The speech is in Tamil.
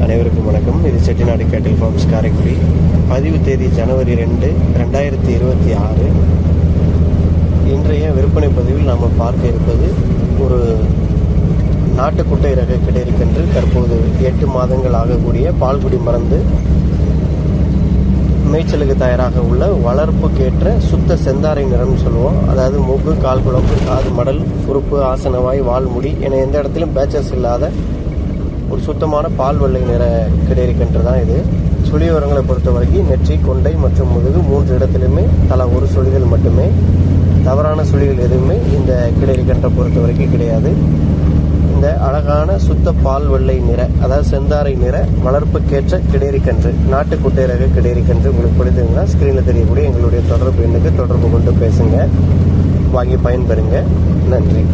அனைவருக்கும் வணக்கம். இது செட்டிநாடு கேட்டில் ஃபார்ம்ஸ் காரைக்குடி. பதிவு தேதி ஜனவரி 2, 2026. இன்றைய விற்பனை பதிவில் நாம் பார்க்க இருப்பது ஒரு நாட்டுக்குட்டை ரக கிடைக்கன்று. தற்போது 8 மாதங்கள் ஆகக்கூடிய பால்குடி மறந்து மேய்ச்சலுக்கு தயாராக உள்ள வளர்ப்புக்கேற்ற சுத்த செந்தாரை நிறம்னு சொல்லுவோம். அதாவது மூக்கு, கால் குழம்பு, காது மடல், உறுப்பு, ஆசனவாய், வால்முடி என எந்த இடத்திலும் பேச்சஸ் இல்லாத ஒரு சுத்தமான பால் வெள்ளை நிற கிடைக்கன்று தான் இது. சுழி உரங்களை பொறுத்த வரைக்கும் நெற்றி, கொண்டை மற்றும் முதுகு 3 இடத்திலுமே தலா ஒரு சுழிகள் மட்டுமே. தவறான சுழிகள் எதுவுமே இந்த கிடைக்கன்றை பொறுத்த வரைக்கும் கிடையாது. இந்த அழகான சுத்த பால் வெள்ளை நிற, அதாவது செந்தாரை நிற வளர்ப்புக்கேற்ற கிடைக்கன்று, நாட்டுக்குட்டை ரக கிடைக்கன்று உங்களுக்கு பிடித்ததுன்னா ஸ்கிரீனில் தெரியக்கூடிய எங்களுடைய தொடர்பு எண்ணுக்கு தொடர்பு கொண்டு பேசுங்க, வாங்கி பயன்பெறுங்க. நன்றி.